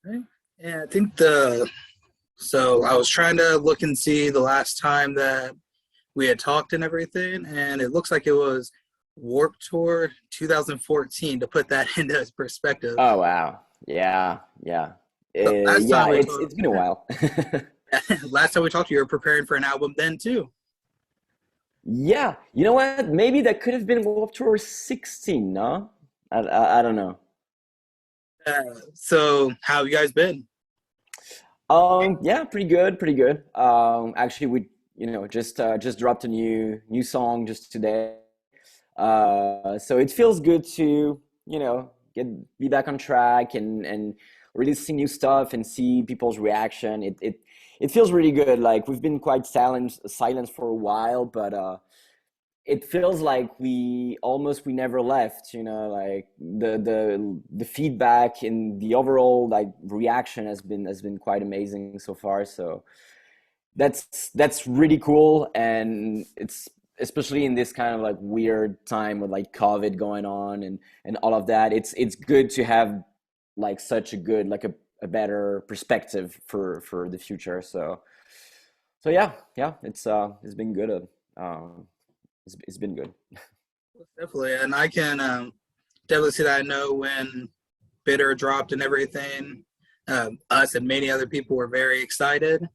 Right. And I think so I was trying to look and see the last time that we had talked and everything, and it looks like it was Warp Tour 2014 to put that into perspective. Oh wow. Yeah, yeah. But last Yeah, time we it's talked, it's been a while. last time we talked, you were preparing for an album then too. Yeah, you know what? Maybe that could have been Warped Tour 16, no? I don't know. So how have you guys been? Yeah, pretty good, pretty good. Actually, we just dropped a new song just today. So it feels good to get be back on track and really see new stuff and see people's reaction. It feels really good. Like we've been quite silent for a while, but it feels like we never left, like the feedback and the overall like reaction has been quite amazing so far. So that's really cool, and it's especially in this kind of like weird time with like COVID going on and all of that. It's good to have like such a good like a better perspective for the future. So yeah, it's been good. It's been good. Definitely, and I can definitely see that. I know when Bitter dropped and everything, us and many other people were very excited,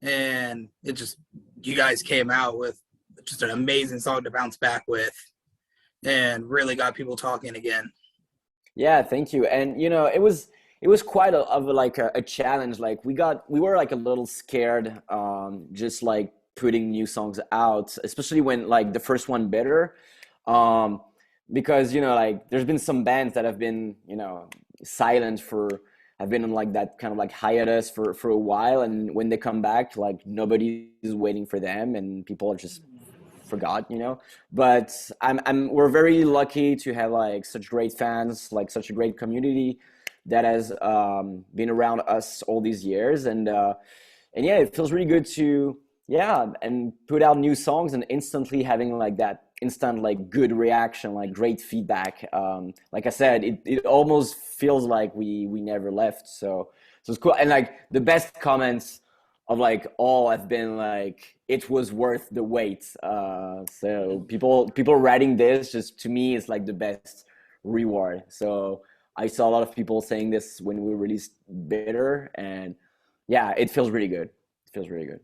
and it just you guys came out with just an amazing song to bounce back with, and really got people talking again. Yeah, thank you. And it was quite of like a challenge. Like we were like a little scared, just like putting new songs out, especially when like the first one Better, um, because like there's been some bands that have been silent for have been on like that kind of like hiatus for a while, and when they come back, like nobody is waiting for them, and people are just forgot, but we're very lucky to have like such great fans, like such a great community that has been around us all these years, and yeah, it feels really good to and put out new songs and instantly having like that instant like good reaction, like great feedback. Like I said, it almost feels like we never left. So it's cool, and like the best comments of like all have been like it was worth the wait. So people writing this just to me is like the best reward. So I saw a lot of people saying this when we released Bitter, and yeah, it feels really good. It feels really good.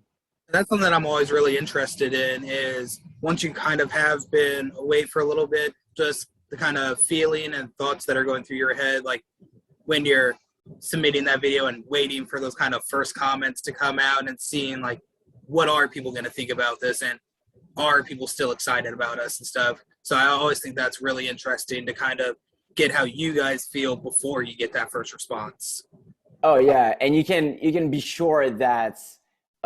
That's something that I'm always really interested in is once you kind of have been away for a little bit, just the kind of feeling and thoughts that are going through your head, like when you're submitting that video and waiting for those kind of first comments to come out and seeing like what are people going to think about this and are people still excited about us and stuff. So I always think that's really interesting to kind of get how you guys feel before you get that first response. Oh yeah, and you can be sure that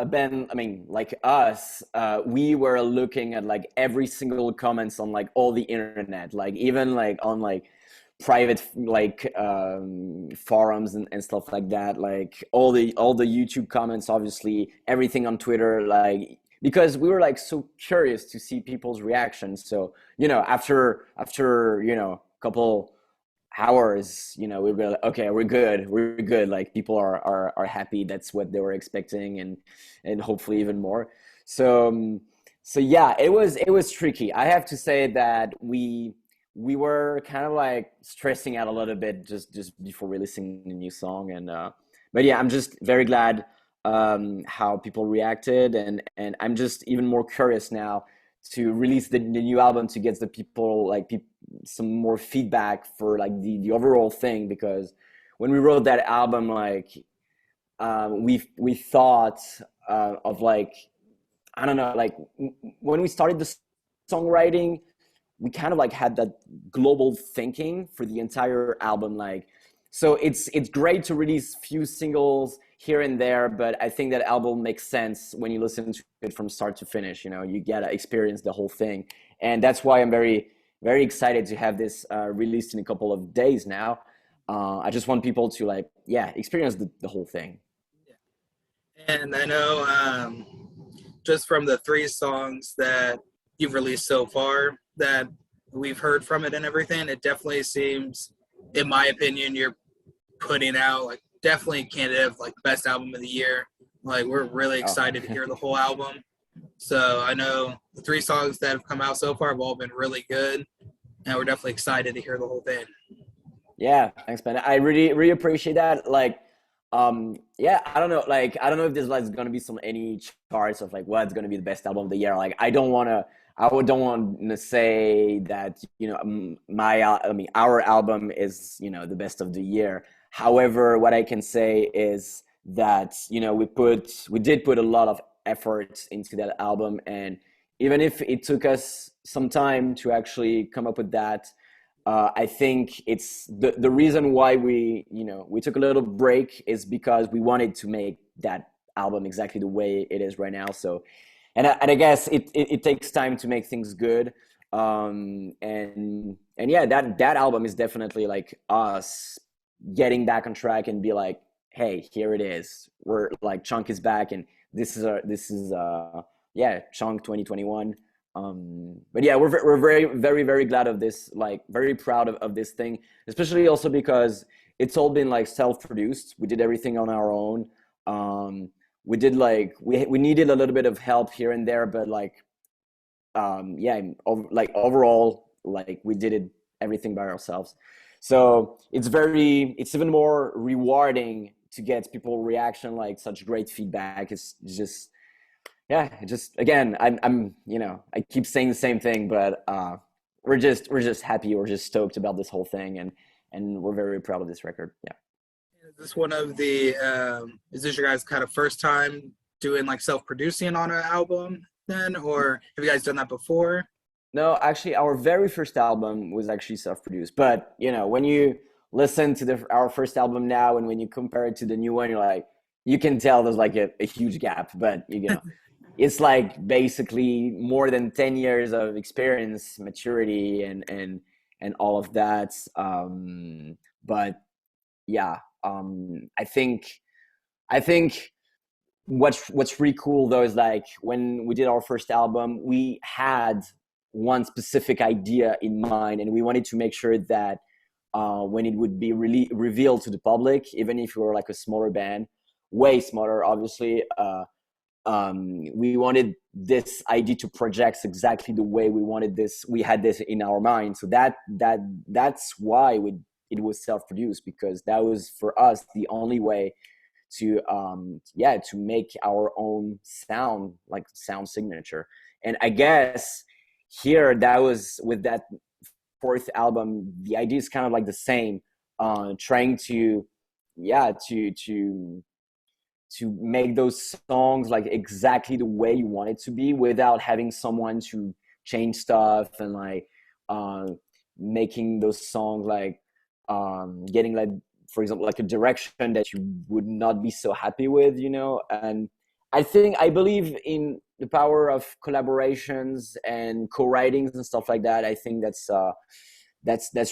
Ben, I mean, like us, we were looking at like every single comments on like all the internet, like even like on like private like forums and stuff like that, like all the YouTube comments, obviously everything on Twitter, like because we were like so curious to see people's reactions. So after a couple hours, we were like, okay, we're good. Like people are happy. That's what they were expecting, and hopefully even more. So so yeah, it was tricky. I have to say that we were kind of like stressing out a little bit just before releasing the new song, and but yeah, I'm just very glad how people reacted, and I'm just even more curious now to release the new album to get the people like some more feedback for like the overall thing, because when we wrote that album, like we thought of like I don't know, like when we started the songwriting, we kind of like had that global thinking for the entire album. Like, so it's great to release few singles here and there, but I think that album makes sense when you listen to it from start to finish. You get to experience the whole thing, and that's why I'm very excited to have this released in a couple of days now. I just want people to like experience the whole thing. And I know just from the three songs that you've released so far that we've heard from it and everything, it definitely seems, in my opinion, you're putting out like definitely a candidate of like best album of the year. Like we're really Oh, excited to hear the whole album. So I know the 3 songs that have come out so far have all been really good, and we're definitely excited to hear the whole thing. yeah, thanks, man. I really appreciate that. Like, yeah, I don't know. Like, I don't know if there's like gonna be some any charts of like what's gonna be the best album of the year. Like, don't want to say that I mean, our album is the best of the year. However, what I can say is that we did put a lot of effort into that album, and even if it took us some time to actually come up with that, I think it's the reason why we took a little break is because we wanted to make that album exactly the way it is right now. So, and I guess it takes time to make things good. And yeah, that album is definitely like us getting back on track and be like, hey, here it is. We're like Chunk is back, and this is yeah, Chunk 2021. But yeah, we're very very glad of this, like very proud of this thing, especially also because it's all been like self-produced. We did everything on our own. We did like we needed a little bit of help here and there, but like yeah, like overall, like we did it everything by ourselves. So it's even more rewarding to get people reaction, like such great feedback. It's just yeah, just again, I'm I keep saying the same thing, but we're just happy, we're just stoked about this whole thing, and we're very proud of this record. Yeah. Is this one of the? Is this your guys' kind of first time doing like self-producing on an album then, or have you guys done that before? No, actually, our very first album was actually self-produced. But when you listen to our first album now, and when you compare it to the new one, you're like, you can tell there's like a huge gap. But it's like basically more than 10 years of experience, maturity, and all of that. But yeah, I think what's really cool though is like when we did our first album, we had one specific idea in mind, and we wanted to make sure that when it would be really revealed to the public, even if we were like a smaller band, way smaller, obviously, we wanted this idea to project exactly the way we wanted this. We had this in our mind, so that's why it was self-produced, because that was for us the only way to to make our own sound, like sound signature. And I guess here, that was with that fourth album, the idea is kind of like the same, trying to yeah to make those songs like exactly the way you want it to be, without having someone to change stuff, and like uh, making those songs like getting like, for example, like a direction that you would not be so happy with. And I believe in the power of collaborations and co-writings and stuff like that. I think that's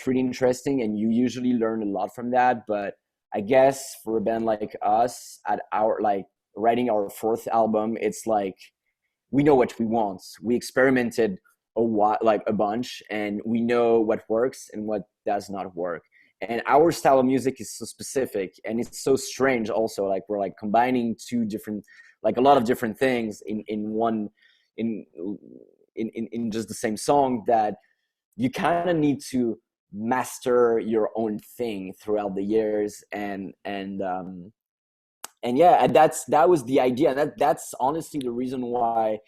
really interesting, and you usually learn a lot from that. But I guess for a band like us, at our like writing our fourth album, it's like we know what we want. We experimented like a bunch, and we know what works and what does not work. And our style of music is so specific, and it's so strange also. Like we're like combining two different, like a lot of different things in one, in in just the same song, that you kind of need to master your own thing throughout the years. And yeah, and that was the idea, and that's honestly the reason why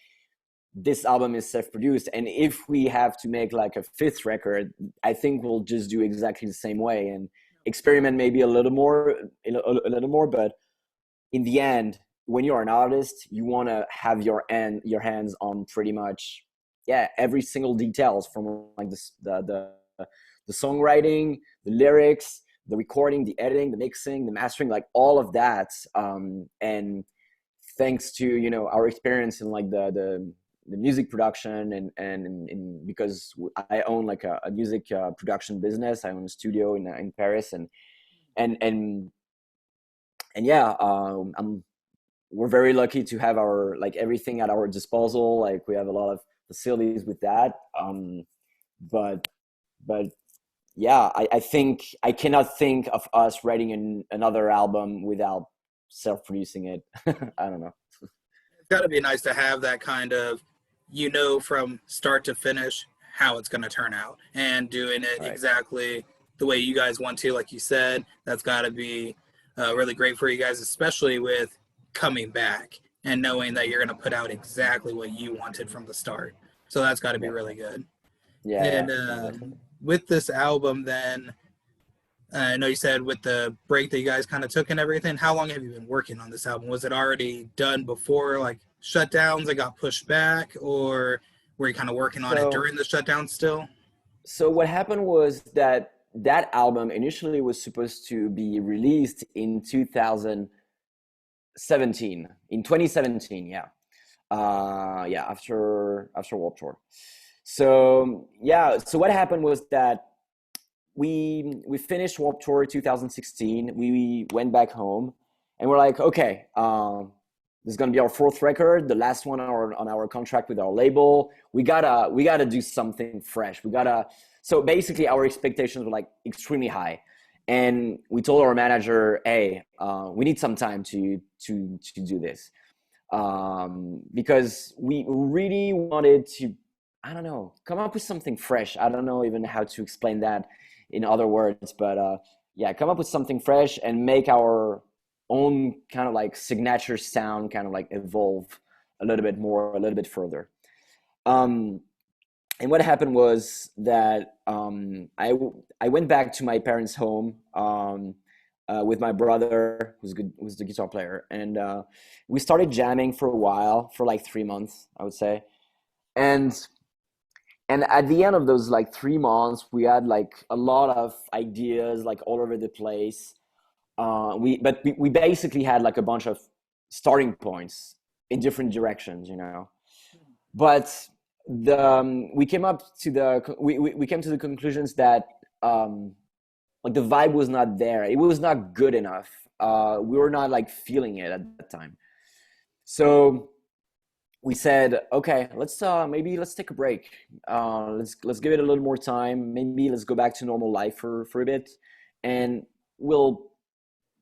this album is self-produced. And if we have to make like a fifth record, I think we'll just do exactly the same way and experiment maybe a little more, but in the end, when you're an artist, you want to have your hands on pretty much every single details, from like the songwriting, the lyrics, the recording, the editing, the mixing, the mastering, like all of that. And thanks to our experience in like the music production, and because I own like a music production business. I own a studio in Paris, and and and yeah, we're very lucky to have our like everything at our disposal. Like we have a lot of facilities with that. But but yeah, I think I cannot think of us writing another album without self-producing it. I don't know. It's got to be nice to have that kind of, from start to finish how it's going to turn out and doing it Right. exactly the way you guys want to, like you said. That's got to be really great for you guys, especially with coming back and knowing that you're going to put out exactly what you wanted from the start. So that's got to be Yeah. really good. Yeah. Yeah. And No, definitely. with this album, then I know you said with the break that you guys kind of took and everything. How long have you been working on this album? Was it already done before like shutdowns that got pushed back, or were you kind of working on it So during the shutdown still? so what happened was that that album initially was supposed to be released in 2017, in 2017, yeah. Yeah, after Warped Tour. So yeah, so what happened was that we finished Warped Tour 2016. We went back home, and we're like, okay, this is gonna be our fourth record, the last one on our contract with our label. We gotta do something fresh. We gotta. So basically, our expectations were like extremely high, and we told our manager, hey, we need some time to do this, because we really wanted to, I don't know, come up with something fresh. I don't know even how to explain that in other words, but yeah, come up with something fresh and make our own kind of like signature sound kind of like evolve a little bit more, a little bit further. Um, and what happened was that I went back to my parents' home, with my brother, who's the guitar player, and we started jamming for a while, for like 3 months, I would say, and at the end of those like 3 months, we had like a lot of ideas like all over the place. We basically had like a bunch of starting points in different directions, you know. But the we came up to the we came to the conclusions that like the vibe was not there. It was not good enough. We were not like feeling it at that time. So we said, okay, maybe let's take a break. Let's give it a little more time. Maybe let's go back to normal life for a bit, and we'll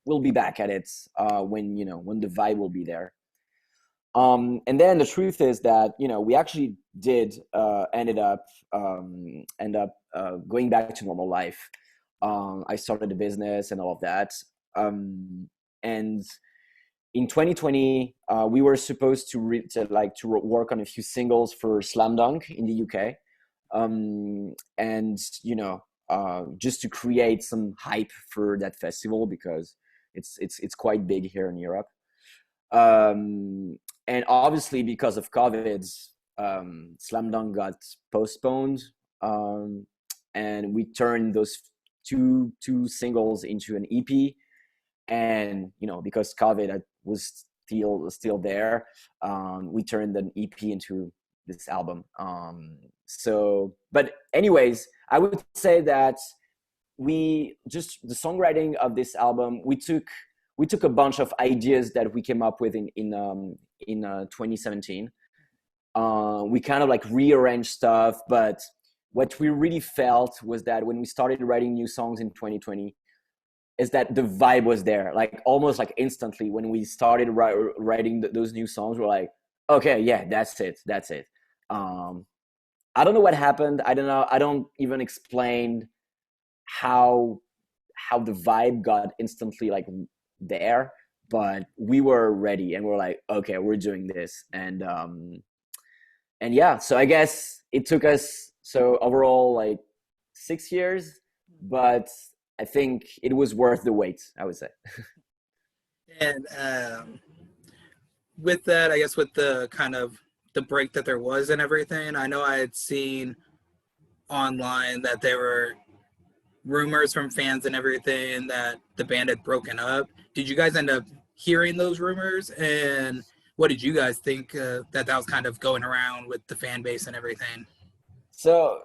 we'll be back at it when when the vibe will be there. And then the truth is that we actually did end up going back to normal life. I started a business and all of that. And in 2020, we were supposed to work on a few singles for Slam Dunk in the UK, and just to create some hype for that festival because it's quite big here in Europe. And obviously because of COVID, Slam Dunk got postponed, and we turned those two singles into an EP. And because COVID was still there, we turned an EP into this album. So, but anyways, I would say that we just the songwriting of this album, we took a bunch of ideas that we came up with in 2017. We kind of like rearranged stuff, but what we really felt was that when we started writing new songs in 2020, is that the vibe was there, like almost like instantly when we started writing those new songs. We're like, okay, yeah, that's it. um I don't know what happened. I don't know. I don't even explain how the vibe got instantly like there, but we were ready and we're like, okay, we're doing this. And yeah, so I guess it took us so overall like 6 years, but I think it was worth the wait, I would say. And with that, I guess with the kind of the break that there was and everything, I know I had seen online that there were rumors from fans and everything that the band had broken up. Did you guys end up hearing those rumors? And what did you guys think that was kind of going around with the fan base and everything? So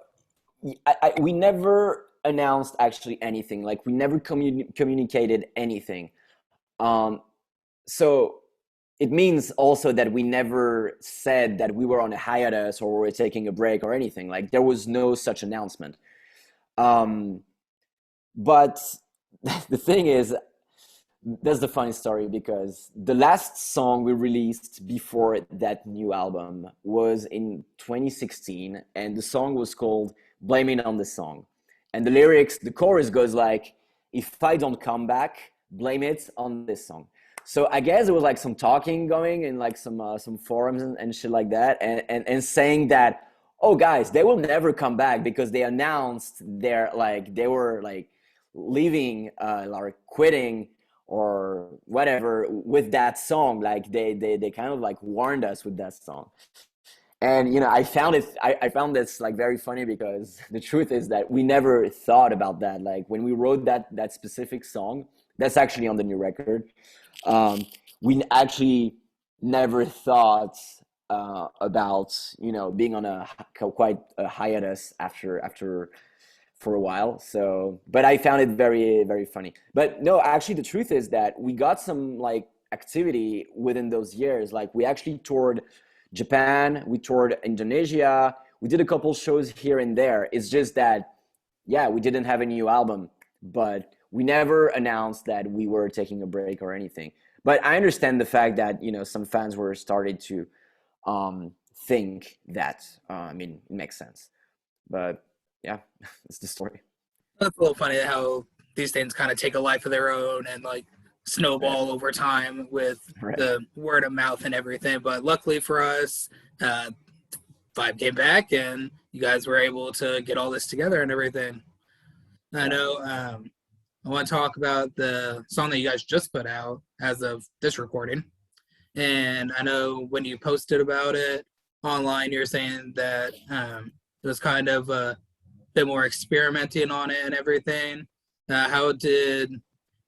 we never announced actually anything. Like we never communicated anything. Um, so it means also that we never said that we were on a hiatus or we were taking a break or anything. Like there was no such announcement. But the thing is, that's the funny story because the last song we released before that new album was in 2016, and the song was called Blame It on the Song. And the lyrics, the chorus goes like, if I don't come back, blame it on this song. So I guess it was like some talking going in like some forums and shit like that, and saying that, oh guys, they will never come back because they announced their like they were like leaving or quitting or whatever with that song. Like they kind of like warned us with that song. And I found this like very funny because the truth is that we never thought about that. Like when we wrote that specific song, that's actually on the new record. um, we actually never thought about being on a quite a hiatus after for a while. So, but I found it very, very funny. But no, actually, the truth is that we got some like activity within those years. Like we actually toured Japan, we toured Indonesia, we did a couple shows here and there. It's just that, yeah, we didn't have a new album, but we never announced that we were taking a break or anything. But I understand the fact that some fans were started to think that. I mean, it makes sense. But yeah, it's the story. That's a little funny how these things kind of take a life of their own and like Right, snowball over time with right. the word of mouth and everything. But luckily for us, uh, Vibe came back and you guys were able to get all this together and everything. I Yeah. know I want to talk about the song that you guys just put out as of this recording. And I know when you posted about it online, you're saying that it was kind of a bit more experimenting on it and everything. How did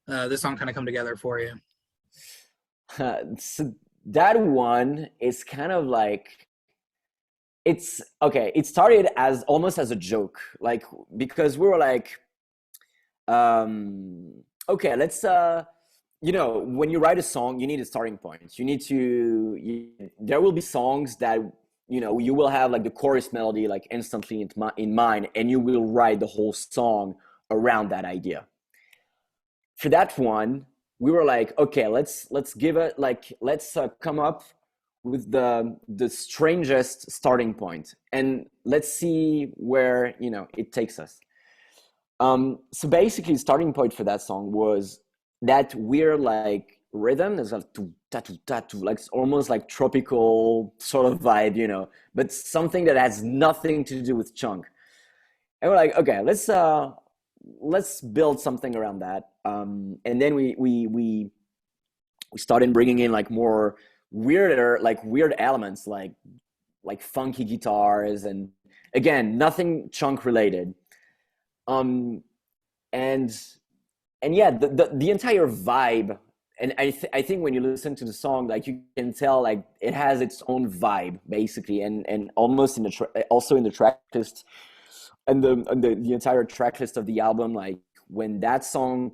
this song kind of come together for you? So that one is kind of like it's okay. It started as almost as a joke, like because we were like, um, okay, let's when you write a song, you need a starting point. There will be songs that you will have like the chorus melody like instantly in mind, and you will write the whole song around that idea. For that one, we were like, okay, let's give it like let's come up with the strangest starting point, and let's see where it takes us. So basically, the starting point for that song was that weird like rhythm. There's like tatu tatu, like almost like tropical sort of vibe, but something that has nothing to do with chunk. And we're like, okay, let's build something around that. And then we started bringing in like more weird elements like funky guitars and again nothing chunk related. Um, and and yeah, the entire vibe. And I think when you listen to the song, like you can tell, like it has its own vibe basically, and almost also in the track list and the entire track list of the album. Like when that song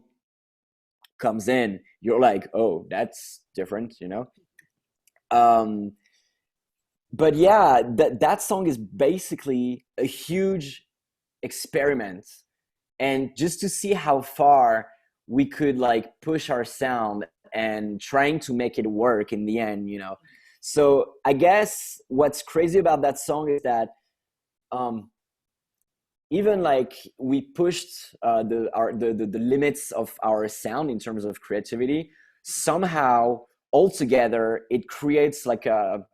comes in, you're like, oh, that's different. Um, but yeah, that song is basically a huge experiment, and just to see how far we could like push our sound and trying to make it work in the end. So I guess what's crazy about that song is that um even like we pushed the limits of our sound in terms of creativity. Somehow altogether it creates like a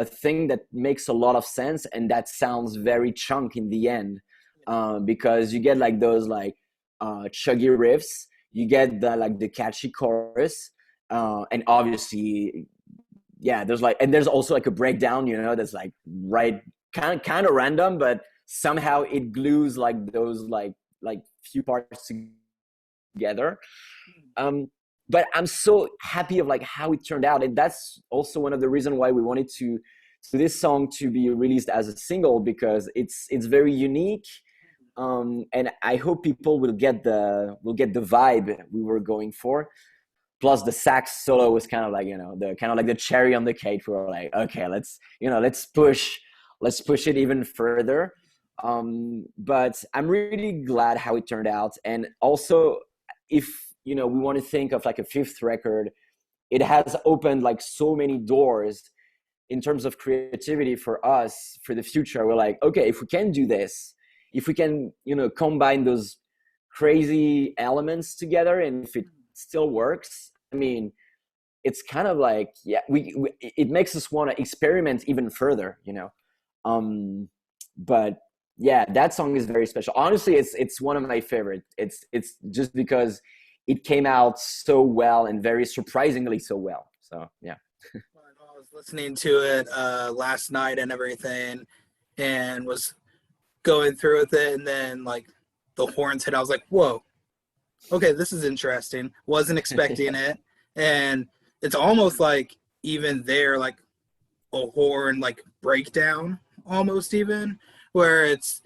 thing that makes a lot of sense and that sounds very chunk in the end, because you get like those like chuggy riffs, you get the catchy chorus, and obviously yeah, there's also like a breakdown, that's like right, kind of random, but somehow it glues like those like few parts together. um but I'm so happy of like how it turned out, and that's also one of the reasons why we wanted to this song to be released as a single, because it's very unique. And I hope people will get the vibe we were going for. Plus the sax solo was kind of like the cherry on the cake. We were like, okay, let's push it even further. But I'm really glad how it turned out. And also, if we want to think of like a fifth record, it has opened like so many doors in terms of creativity for us for the future. We're like, okay, if we can do this, if we can combine those crazy elements together, and if it still works, I mean, it's kind of like, yeah, we it makes us want to experiment even further. But yeah, that song is very special. Honestly, it's one of my favorite. It's just because it came out so well, and very surprisingly so well. So yeah. I was listening to it last night and everything, and was going through with it, and then like the horns hit. I was like, whoa, okay, this is interesting. Wasn't expecting it, and it's almost like even there, like a horn like breakdown, almost even where it's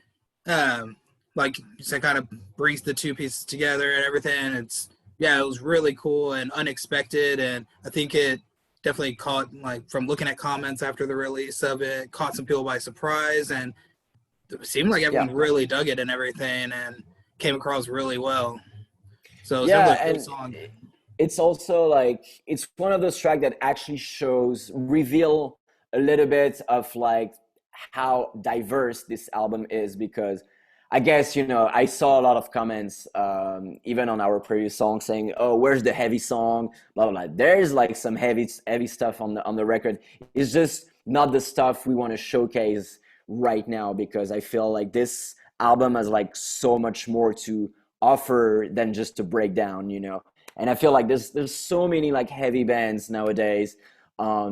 like you said, kind of brings the two pieces together and everything. It's yeah, it was really cool and unexpected, and I think it definitely caught, like from looking at comments after the release of it, caught some people by surprise, and it seemed like Yeah. everyone really dug it and everything, and came across really well. So it's Yeah, definitely a cool and song. it's also like it's one of those tracks that actually reveal a little bit of like how diverse this album is, because I guess I saw a lot of comments, even on our previous song, saying, "Oh, where's the heavy song?" Blah blah blah. There's like some heavy stuff on the record. It's just not the stuff we want to showcase right now, because I feel like this album has like so much more to offer than just a breakdown. And I feel like there's so many like heavy bands nowadays. I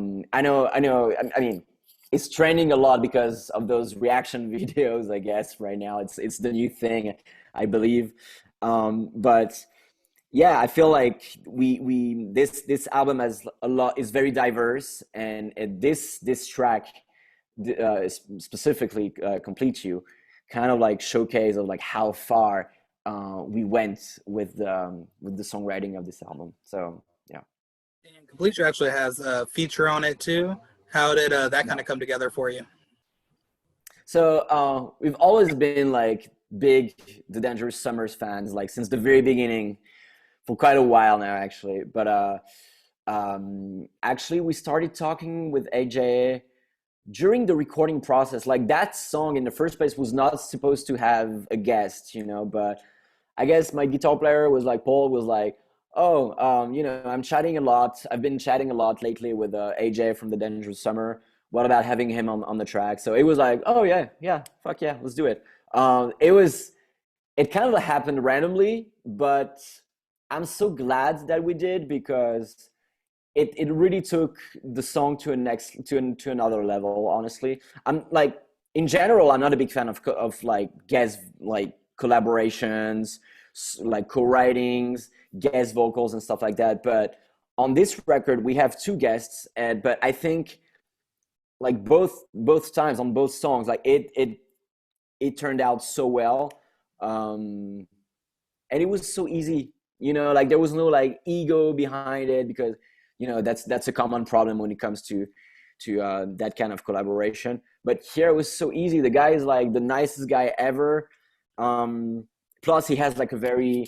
mean, it's trending a lot because of those reaction videos. I guess right now it's the new thing, I believe. But yeah, I feel like we this album has a lot, is very diverse, and this track specifically, Complete You, kind of like showcase of like how far we went with the songwriting of this album. So yeah. And Complete You actually has a feature on it too. How did that kind of come together for you? So we've always been like big The Dangerous Summers fans, like since the very beginning, for quite a while now, actually. But actually, we started talking with AJ during the recording process. Like that song in the first place was not supposed to have a guest, but I guess my guitar player was like, Paul was like, oh, I'm chatting a lot. I've been chatting a lot lately with AJ from The Dangerous Summer. What about having him on the track? So it was like, oh yeah, fuck yeah, let's do it. It kind of happened randomly, but I'm so glad that we did, because it really took the song to another level. Honestly, I'm like, in general, I'm not a big fan of like guest like collaborations, like co-writings, guest vocals and stuff like that. But on this record, we have two guests, and but I think like both times on both songs, like it turned out so well, and it was so easy. Like there was no like ego behind it, because that's a common problem when it comes to that kind of collaboration. But here it was so easy. The guy is like the nicest guy ever. Plus he has like a very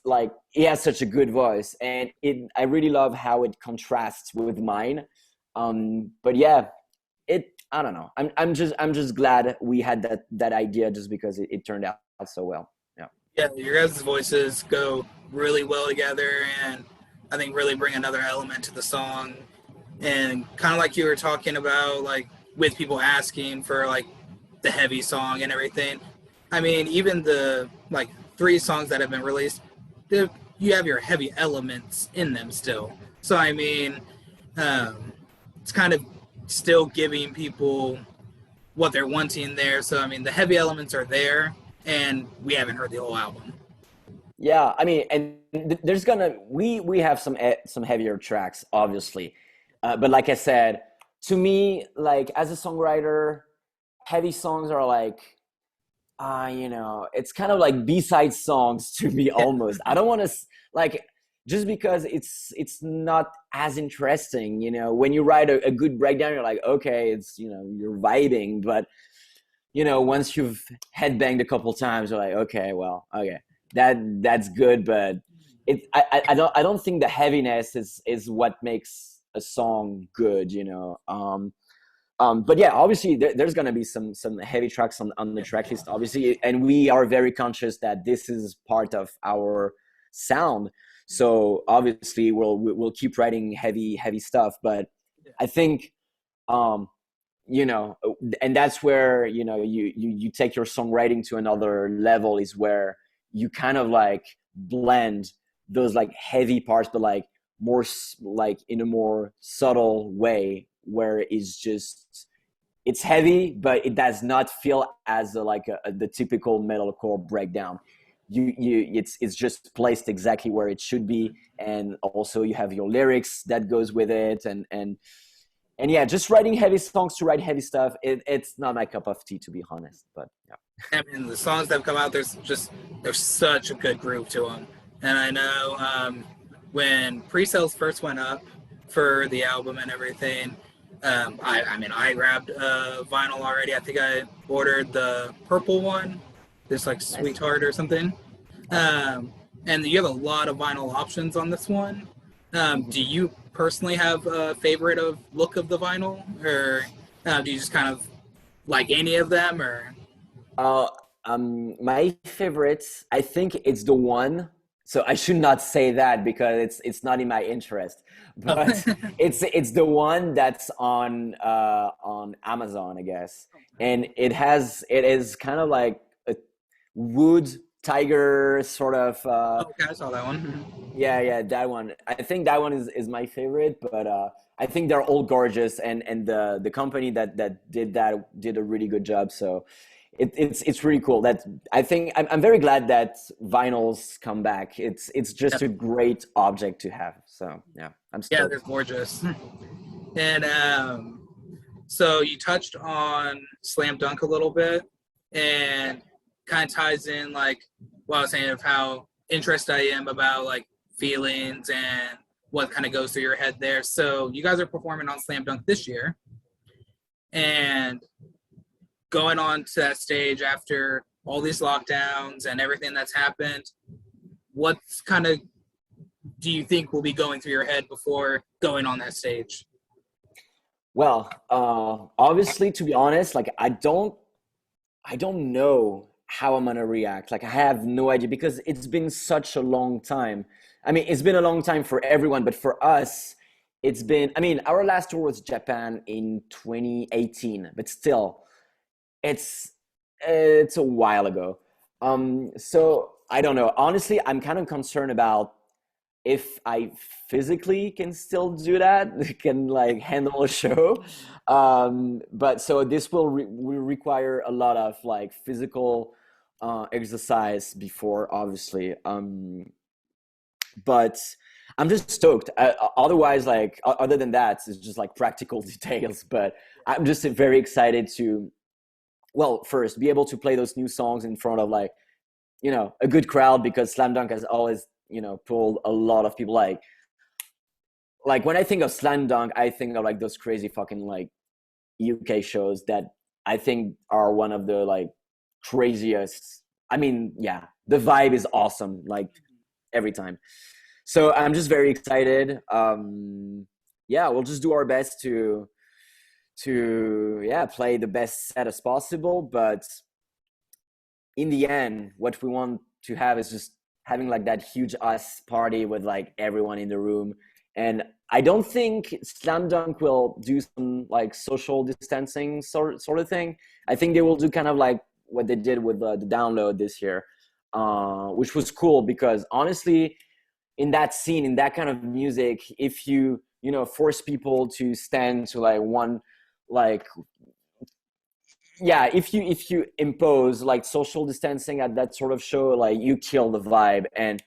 like, he has such a good voice, and I really love how it contrasts with mine. But yeah, I don't know. I'm just glad we had that idea, just because it turned out so well. Yeah. Yeah, your guys' voices go really well together, and I think really bring another element to the song. And kind of like you were talking about, like with people asking for like the heavy song and everything. I mean, even the like three songs that have been released, you have your heavy elements in them still. So I mean, it's kind of still giving people what they're wanting there. So I mean, the heavy elements are there, and we haven't heard the whole album. Yeah, I mean, and there's gonna we have some heavier tracks, obviously, but like I said, to me, like as a songwriter, heavy songs are like, it's kind of like B-side songs to me almost. I don't want to like, just because it's not as interesting. When you write a good breakdown, you're like, okay, it's you're vibing, but you know, once you've headbanged a couple times, you're like, okay, well, okay, that's good, but I don't think the heaviness is what makes a song good, you know. But yeah, obviously there's gonna be some heavy tracks on the track list, obviously, and we are very conscious that this is part of our sound. So obviously we'll keep writing heavy stuff, but I think um, you know, and that's where, you know, you take your songwriting to another level, is where you kind of like blend those like heavy parts, but like more like in a more subtle way, where it's just it's heavy, but it does not feel as the typical metalcore breakdown. It's just placed exactly where it should be, and also you have your lyrics that goes with it, and yeah, just writing heavy songs to write heavy stuff, it's not my cup of tea, to be honest. But yeah. I mean, the songs that have come out, there's such a good groove to them. And I know when pre-sales first went up for the album and everything, I mean, I grabbed vinyl already. I think I ordered the purple one, this like Nice. Sweetheart or something. And you have a lot of vinyl options on this one. Mhm. Do you personally have a favorite of look of the vinyl, or do you just kind of like any of them, or? Uh, my favorite, I think it's the one. So I should not say that because it's not in my interest. Oh. But it's the one that's on Amazon, I guess, and it is kind of like a wood tiger sort of. Okay, I saw that one. Yeah, that one. I think that one is my favorite, but I think they're all gorgeous, and the company that did that did a really good job. So it's really cool. That I think I'm very glad that vinyls come back. It's just a great object to have. So yeah, I'm Yeah, they're stoked. gorgeous. And so you touched on Slam Dunk a little bit, and kind of ties in like what I was saying of how interested I am about like feelings and what kind of goes through your head there. So you guys are performing on Slam Dunk this year, and going on to that stage after all these lockdowns and everything that's happened. What's kind of do you think will be going through your head before going on that stage? Well, obviously, to be honest, like I don't know how I'm gonna react. Like I have no idea because it's been such a long time. I mean, it's been a long time for everyone, but for us, it's been. I mean, our last tour was Japan in 2018, but still, it's it's a while ago. So I don't know. Honestly, I'm kind of concerned about if I physically can still do that, can like handle a show. But so this will require a lot of like physical exercise before, obviously. But I'm just stoked. Otherwise, like other than that, it's just like practical details. But I'm just very excited to, well, first be able to play those new songs in front of like, you know, a good crowd, because Slam Dunk has always, you know, pulled a lot of people. Like when I think of Slam Dunk, I think of like those crazy fucking like UK shows that I think are one of the like craziest. I mean, yeah, the vibe is awesome like every time. So I'm just very excited. Yeah, we'll just do our best to yeah, play the best set as possible, but in the end, what we want to have is just having like that huge us party with like everyone in the room. And I don't think Slam Dunk will do some like social distancing sort of thing. I think they will do kind of like what they did with the download this year, which was cool because honestly, in that scene, in that kind of music, if you know force people to stand to like one like yeah, if you impose like social distancing at that sort of show, like you kill the vibe. And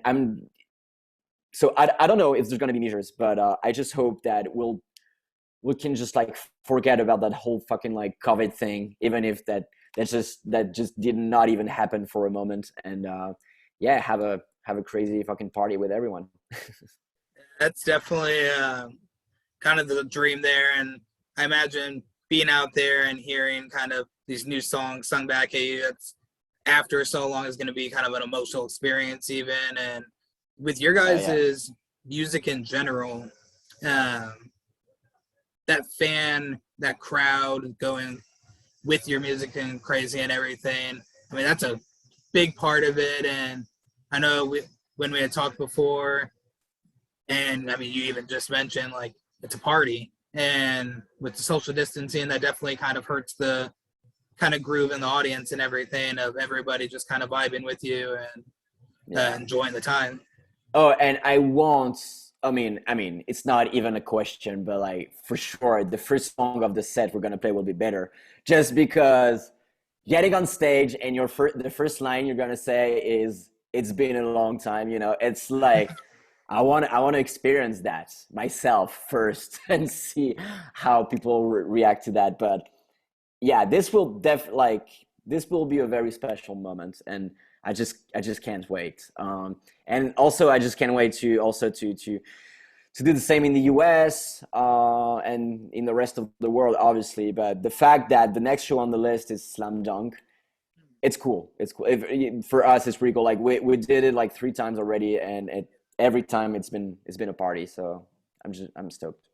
I'm so I don't know if there's gonna be measures, but I just hope that we can just like forget about that whole fucking like COVID thing, even if that just did not even happen for a moment. And yeah, have a crazy fucking party with everyone. That's definitely kind of the dream there, and I imagine being out there and hearing kind of these new songs sung back at you, it's after so long is going to be kind of an emotional experience even. And with your Oh yeah. guys' music in general, um, that crowd going with your music and crazy and everything, I mean, that's a big part of it. And I know when we had talked before, and I mean, you even just mentioned like it's a party, and with the social distancing, that definitely kind of hurts the kind of groove in the audience and everything of everybody just kind of vibing with you and Yeah. enjoying the time. Oh, and I won't. I mean, it's not even a question, but like for sure, the first song of the set we're gonna play will be better, just because getting on stage and the first line you're gonna say is "It's been a long time." It's like I want to experience that myself first and see how people react to that. But yeah, this will be a very special moment, and I just can't wait. And also I just can't wait to also to do the same in the US and in the rest of the world, obviously. But the fact that the next show on the list is Slam Dunk, it's cool. It's cool. For us, it's pretty cool. Like we did it like 3 times already, and every time it's been a party. So I'm stoked.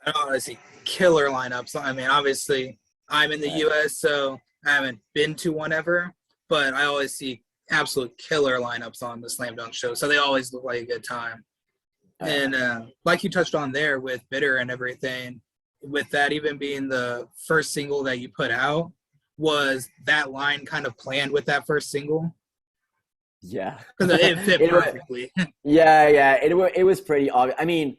I honestly killer lineups. I mean, obviously, I'm in the Right. U.S., so I haven't been to one ever, but I always see absolute killer lineups on the Slam Dunk show. So they always look like a good time. Oh, yeah. And like you touched on there with Bitter and everything, with that even being the first single that you put out, was that line kind of planned with that first single? Yeah. Because it fit it was, perfectly. yeah. It was pretty obvious. I mean,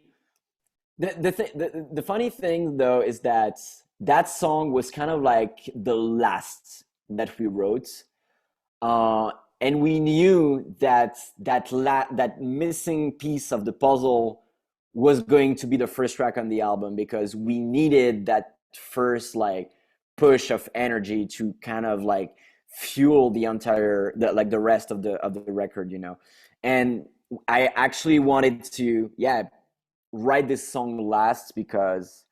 the funny thing though is that that song was kind of like the last that we wrote, uh, and we knew that that missing piece of the puzzle was going to be the first track on the album, because we needed that first like push of energy to kind of like fuel the rest of the record. And I actually wanted to, yeah, write this song last, because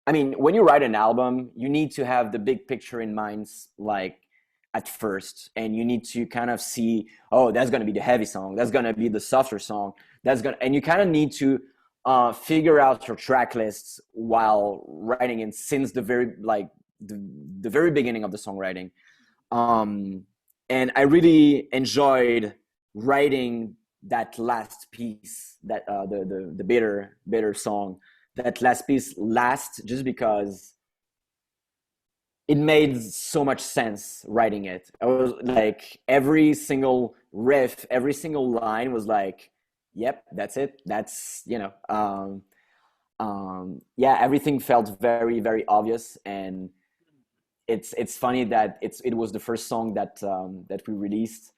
I mean, when you write an album, you need to have the big picture in mind, like at first, and you need to kind of see, oh, that's going to be the heavy song, that's going to be the softer song, and you kind of need to figure out your track lists while writing it, since the very beginning of the songwriting. Um, and I really enjoyed writing that last piece, that the bitter song, that last piece last, just because it made so much sense writing it. I was like, every single riff, every single line was like, yep, that's it. Yeah, everything felt very, very obvious. And it's funny that it was the first song that we released.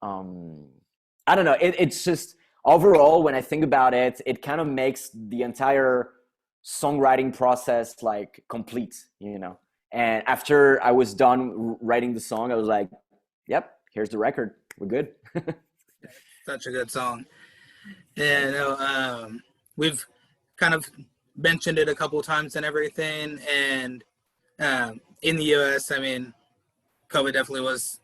Um, I don't know. It's just, overall, when I think about it, it kind of makes the entire songwriting process like complete. And after I was done writing the song, I was like, "Yep, here's the record. We're good." Such a good song. And we've kind of mentioned it a couple of times and everything. And in the U.S., I mean, COVID definitely was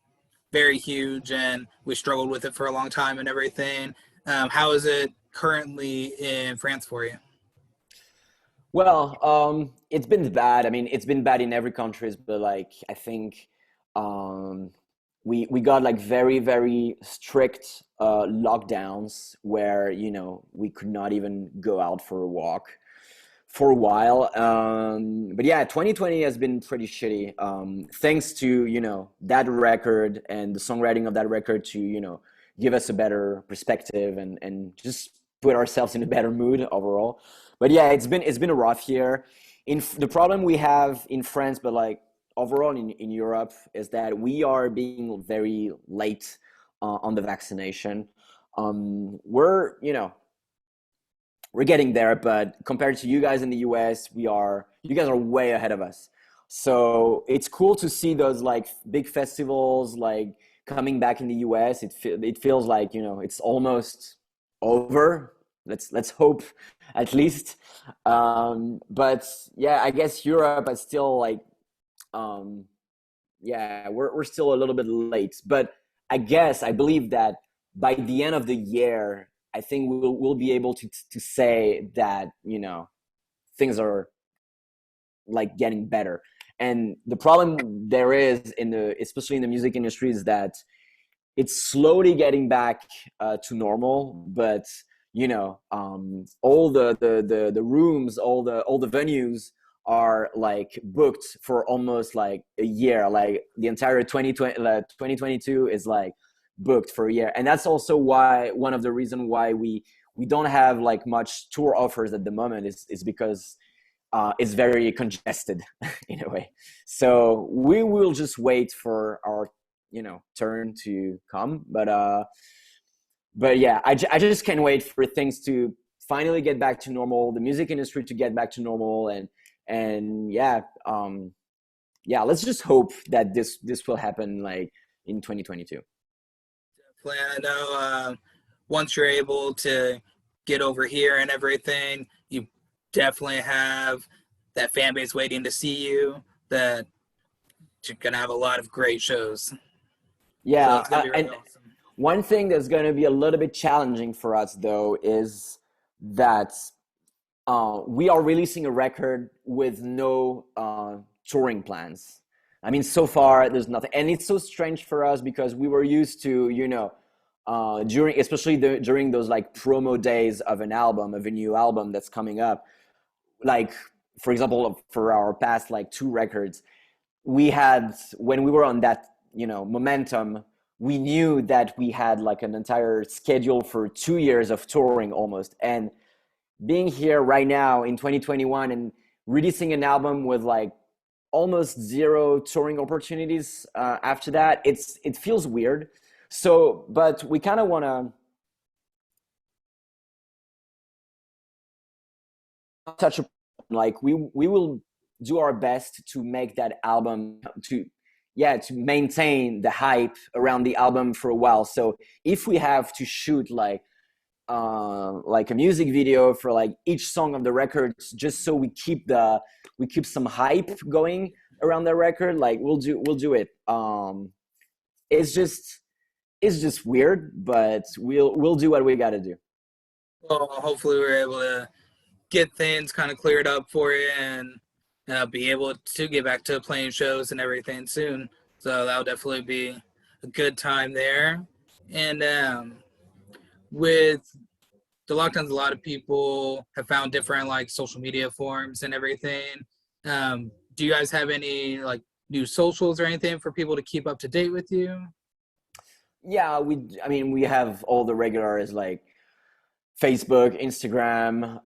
very huge, and we struggled with it for a long time and everything. How is it currently in France for you? Well, it's been bad. I mean, it's been bad in every country, but like I think um, we got like very, very strict lockdowns, where we could not even go out for a walk for a while. But yeah, 2020 has been pretty shitty. Thanks to that record and the songwriting of that record to give us a better perspective, and just put ourselves in a better mood overall. But yeah, it's been a rough year. The problem we have in France, but like overall in Europe, is that we are being very late on the vaccination. We're getting there, but compared to you guys in the US, you guys are way ahead of us. So it's cool to see those like big festivals like coming back in the US. It feels like it's almost over. let's hope at least. But yeah, I guess Europe is still like, um, yeah, we're still a little bit late. But I believe that by the end of the year, I think we'll be able to say that, you know, things are like getting better. And the problem there is in the, especially in the music industry, is that it's slowly getting back to normal, but you know, all the rooms, all the venues are like booked for almost like a year. Like the entire 2022 is like booked for a year, and that's also why one of the reasons why we don't have like much tour offers at the moment is because it's very congested in a way. So we will just wait for our, you know, turn to come. But yeah, I just can't wait for things to finally get back to normal, the music industry to get back to normal, and yeah, yeah, let's just hope that this will happen like in 2022. I know once you're able to get over here and everything, you definitely have that fan base waiting to see you. That you're gonna have a lot of great shows. So Yeah, it's gonna be really and awesome. one thing that's going to be a little bit challenging for us though is that we are releasing a record with no touring plans. I mean, so far there's nothing, and it's so strange for us because we were used to, you know, during, especially during those like promo days of an album, of a new album that's coming up. Like, for example, for our past like two records, we had, when we were on that, you know, momentum, we knew that we had like an entire schedule for 2 years of touring almost, and being here right now in 2021 and releasing an album with like almost zero touring opportunities after that, it feels weird. So but we kind of want to touch upon, like we will do our best to make that album, to yeah, to maintain the hype around the album for a while. So if we have to shoot like a music video for like each song of the record, just so we keep some hype going around the record, like we'll do it. It's just, it's just weird, but we'll do what we got to do. Well, hopefully we're able to get things kind of cleared up for you and be able to get back to playing shows and everything soon. So that'll definitely be a good time there. And with the lockdowns, a lot of people have found different like social media forms and everything. Do you guys have any like new socials or anything for people to keep up to date with you? Yeah, I mean, we have all the regulars like Facebook, Instagram.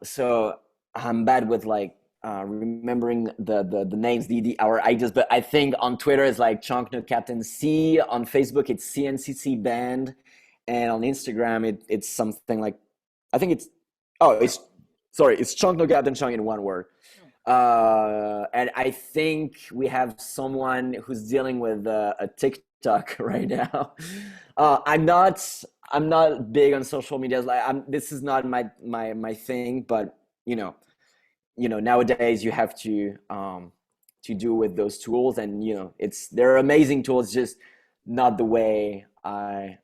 So I'm bad with like remembering the names, the our ideas. But I think on Twitter it's like Chunk No Captain C. On Facebook it's CNCC Band, and on Instagram it's something like, I think it's, oh, it's, sorry, it's Chunk No Captain Chunk in one word. And I think we have someone who's dealing with a TikTok right now. I'm not big on social media. Like, this is not my thing. But nowadays you have to do with those tools, and they're amazing tools, just not the way I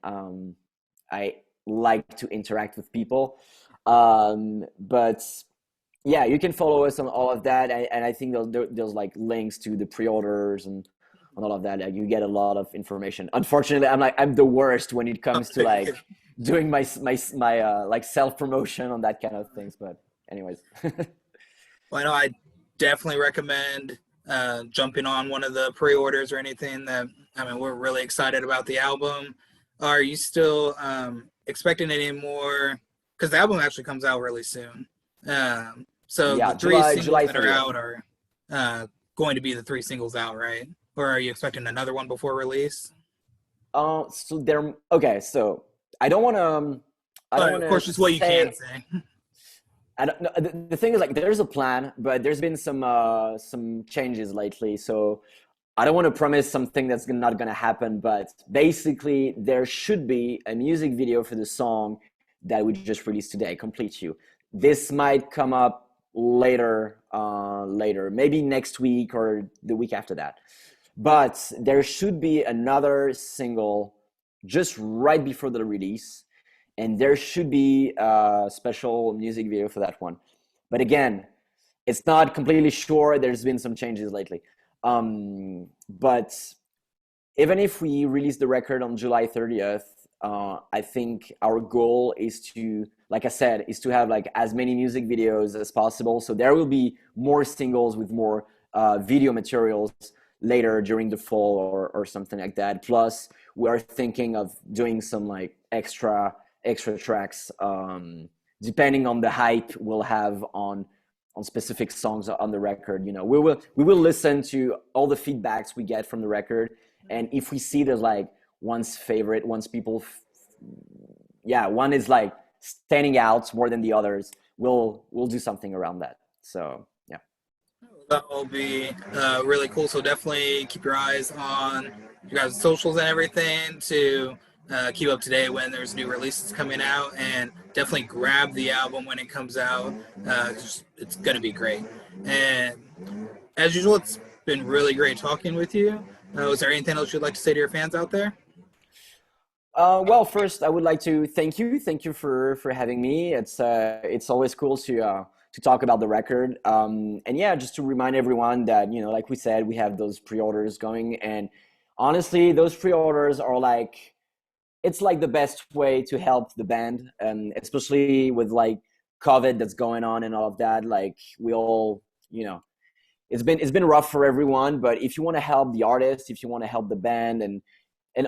like to interact with people. But yeah, you can follow us on all of that, and I think there's like links to the pre-orders and all of that. Like, you get a lot of information. Unfortunately, I'm the worst when it comes to like doing my like self promotion on that kind of things. But anyways. Well, I know I definitely recommend jumping on one of the pre-orders or anything. That, I mean, we're really excited about the album. Are you still expecting any more? Because the album actually comes out really soon. So Yeah, the three singles July that are 30th. out are going to be the three singles out, right? Or are you expecting another one before release? So there. Okay, so I don't want to. I don't want Of to course, just what you can say. say. I don't know. The thing is, like, there's a plan, but there's been some changes lately. So I don't want to promise something that's not gonna happen. But basically, there should be a music video for the song that we just released today, Complete You. This might come up later, maybe next week or the week after that. But there should be another single just right before the release, and there should be a special music video for that one. But again, it's not completely sure. There's been some changes lately. But even if we release the record on July 30th, I think our goal is to, like I said, is to have like as many music videos as possible. So there will be more singles with more video materials later during the fall or something like that. Plus, we are thinking of doing some like extra tracks, depending on the hype we'll have on specific songs on the record. You know, we will listen to all the feedbacks we get from the record, and if we see there's like one's favorite, one's people, one is like standing out more than the others, we'll do something around that. So yeah. That will be really cool. So definitely keep your eyes on you guys' socials and everything to keep up to date when there's new releases coming out, and definitely grab the album when it comes out. It's going to be great. And as usual, it's been really great talking with you. Is there anything else you'd like to say to your fans out there? Well, first, I would like to thank you. Thank you for having me. It's always cool to talk about the record. And yeah, just to remind everyone that, you know, like we said, we have those pre-orders going, and honestly, those pre-orders are like, it's like the best way to help the band, especially with like COVID that's going on and all of that. Like we all, you know, it's been rough for everyone, but if you want to help the artist, if you want to help the band, and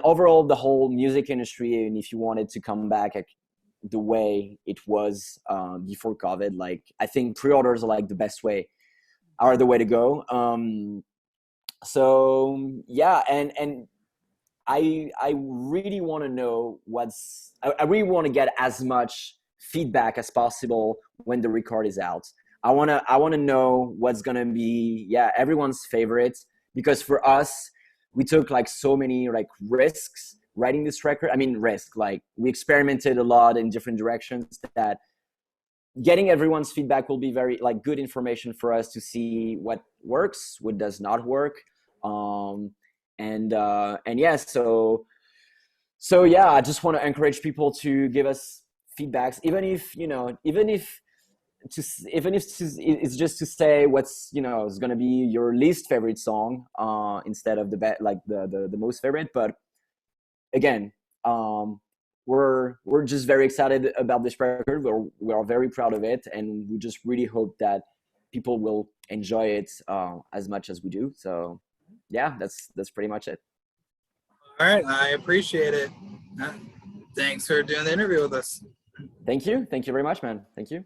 overall the whole music industry, and if you want it to come back like the way it was before COVID, like I think pre-orders are like the best way, are the way to go. So yeah, and I really want to know I really want to get as much feedback as possible when the record is out. I want to know what's going to be everyone's favorite, because for us we took like so many like risks writing this record. I mean, like we experimented a lot in different directions, that getting everyone's feedback will be very like good information for us to see what works, what does not work. And yeah, so yeah, I just want to encourage people to give us feedbacks, even if it's just to say what's, you know, is going to be your least favorite song, instead of the most favorite. But again, we're just very excited about this record. We are very proud of it, and we just really hope that people will enjoy it as much as we do. So yeah, that's pretty much it. All right, I appreciate it. Thanks for doing the interview with us. Thank you very much, man. Thank you.